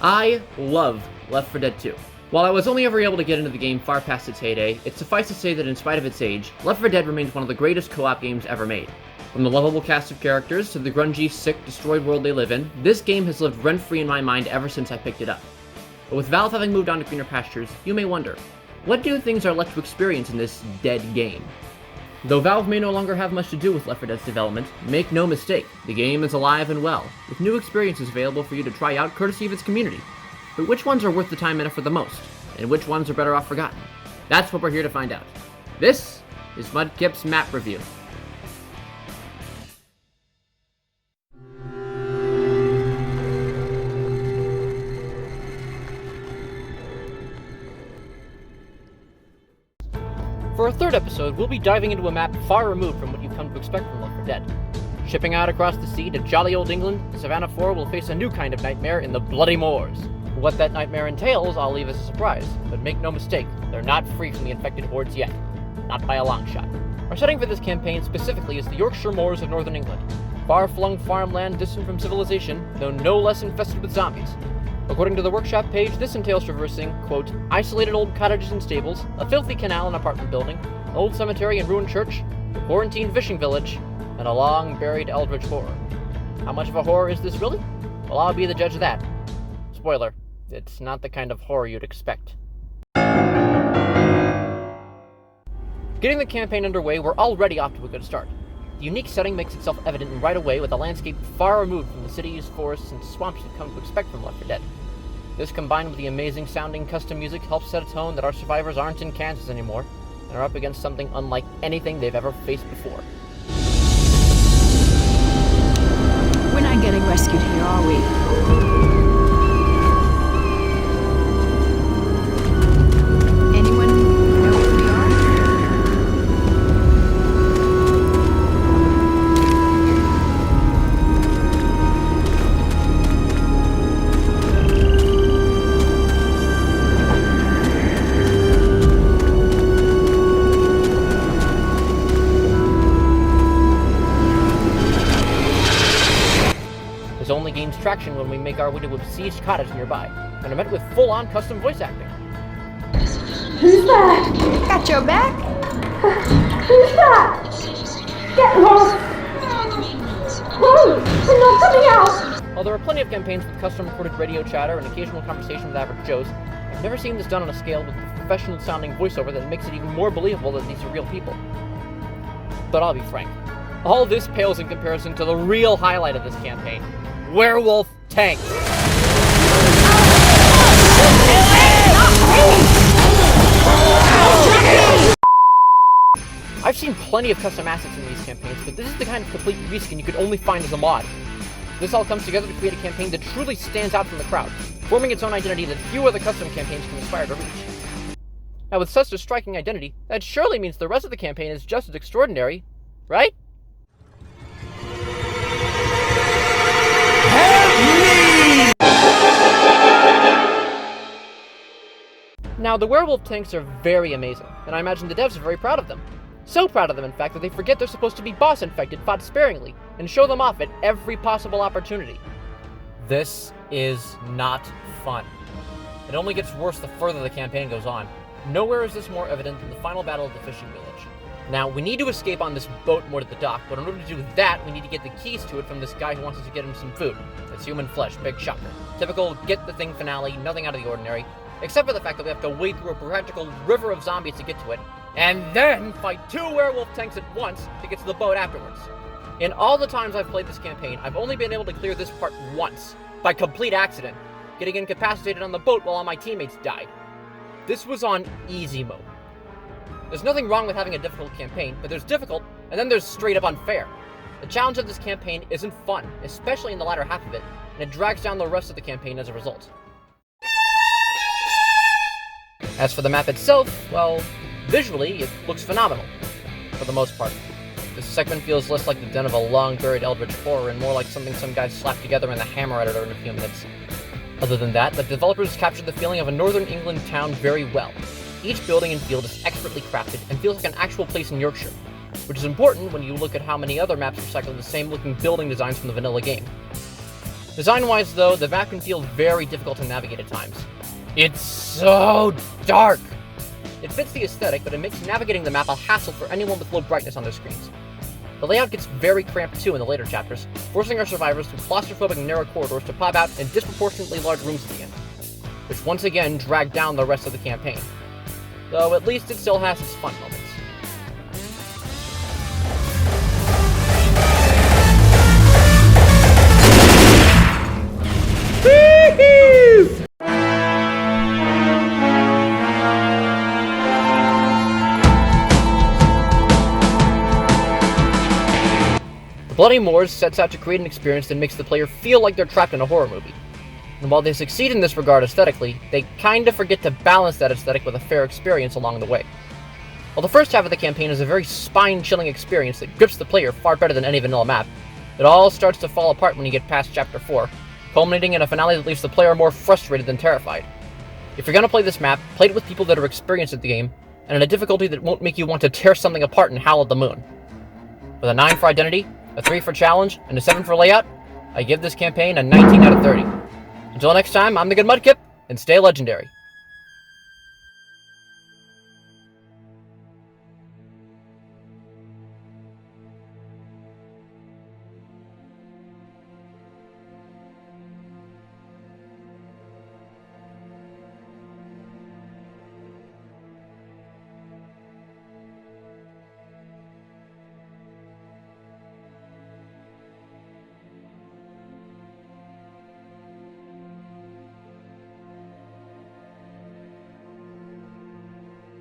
I love Left 4 Dead 2. While I was only ever able to get into the game far past its heyday, it's suffice to say that in spite of its age, Left 4 Dead remains one of the greatest co-op games ever made. From the lovable cast of characters to the grungy, sick, destroyed world they live in, this game has lived rent-free in my mind ever since I picked it up. But with Valve having moved on to greener pastures, you may wonder, what new things are left to experience in this dead game? Though Valve may no longer have much to do with Left 4 Dead's development, make no mistake, the game is alive and well, with new experiences available for you to try out courtesy of its community. But which ones are worth the time and effort the most, and which ones are better off forgotten? That's what we're here to find out. This is Mudkip's Map Review. For our third episode, we'll be diving into a map far removed from what you've come to expect from Left 4 Dead. Shipping out across the sea to jolly old England, Savannah 4 will face a new kind of nightmare in the Bloody Moors. What that nightmare entails, I'll leave as a surprise, but make no mistake, they're not free from the infected hordes yet. Not by a long shot. Our setting for this campaign specifically is the Yorkshire Moors of northern England. Far-flung farmland distant from civilization, though no less infested with zombies. According to the workshop page, this entails traversing, quote, isolated old cottages and stables, a filthy canal and apartment building, an old cemetery and ruined church, a quarantined fishing village, and a long-buried eldritch horror. How much of a horror is this really? Well, I'll be the judge of that. Spoiler, it's not the kind of horror you'd expect. Getting the campaign underway, we're already off to a good start. The unique setting makes itself evident right away with a landscape far removed from the cities, forests, and swamps you've come to expect from Left 4 Dead. This, combined with the amazing sounding custom music, helps set a tone that our survivors aren't in Kansas anymore, and are up against something unlike anything they've ever faced before. We're not getting rescued here, are we? Anyone know where we are? This only gains traction when we make our way to a besieged cottage nearby, and are met with full-on custom voice acting. Who's that? Got your back? Who's that? Get lost! Whoa! We're not coming out! While there are plenty of campaigns with custom-recorded radio chatter and occasional conversation with average Joes, I've never seen this done on a scale with professional-sounding voiceover that makes it even more believable that these are real people. But I'll be frank, all this pales in comparison to the real highlight of this campaign. Werewolf tanks! I've seen plenty of custom assets in these campaigns, but this is the kind of complete reskin you could only find as a mod. This all comes together to create a campaign that truly stands out from the crowd, forming its own identity that few other custom campaigns can aspire to reach. Now with such a striking identity, that surely means the rest of the campaign is just as extraordinary, right? Now, the werewolf tanks are very amazing, and I imagine the devs are very proud of them. So proud of them, in fact, that they forget they're supposed to be boss-infected, fought sparingly, and show them off at every possible opportunity. This is not fun. It only gets worse the further the campaign goes on. Nowhere is this more evident than the final battle of the fishing village. Now, we need to escape on this boat moored at the dock, but in order to do that, we need to get the keys to it from this guy who wants us to get him some food. It's human flesh, big shocker. Typical get-the-thing finale, nothing out of the ordinary, except for the fact that we have to wade through a practical river of zombies to get to it, and then fight 2 werewolf tanks at once to get to the boat afterwards. In all the times I've played this campaign, I've only been able to clear this part once, by complete accident, getting incapacitated on the boat while all my teammates died. This was on easy mode. There's nothing wrong with having a difficult campaign, but there's difficult, and then there's straight up unfair. The challenge of this campaign isn't fun, especially in the latter half of it, and it drags down the rest of the campaign as a result. As for the map itself, well, visually, it looks phenomenal, for the most part. This segment feels less like the den of a long-buried eldritch horror and more like something some guys slapped together in the hammer editor in a few minutes. Other than that, the developers captured the feeling of a northern England town very well. Each building and field is expertly crafted and feels like an actual place in Yorkshire, which is important when you look at how many other maps recycle the same looking building designs from the vanilla game. Design-wise, though, the map can feel very difficult to navigate at times. It's so dark! It fits the aesthetic, but it makes navigating the map a hassle for anyone with low brightness on their screens. The layout gets very cramped too in the later chapters, forcing our survivors through claustrophobic narrow corridors to pop out in disproportionately large rooms at the end, which once again drag down the rest of the campaign. Though at least it still has its fun moments. Bloody Moors sets out to create an experience that makes the player feel like they're trapped in a horror movie. And while they succeed in this regard aesthetically, they kinda forget to balance that aesthetic with a fair experience along the way. While the first half of the campaign is a very spine-chilling experience that grips the player far better than any vanilla map, it all starts to fall apart when you get past Chapter 4, culminating in a finale that leaves the player more frustrated than terrified. If you're gonna play this map, play it with people that are experienced at the game, and in a difficulty that won't make you want to tear something apart and howl at the moon. With a 9 for Identity, a 3 for Challenge, and a 7 for Layout, I give this campaign a 19 out of 30. Until next time, I'm the good Mudkip, and stay legendary.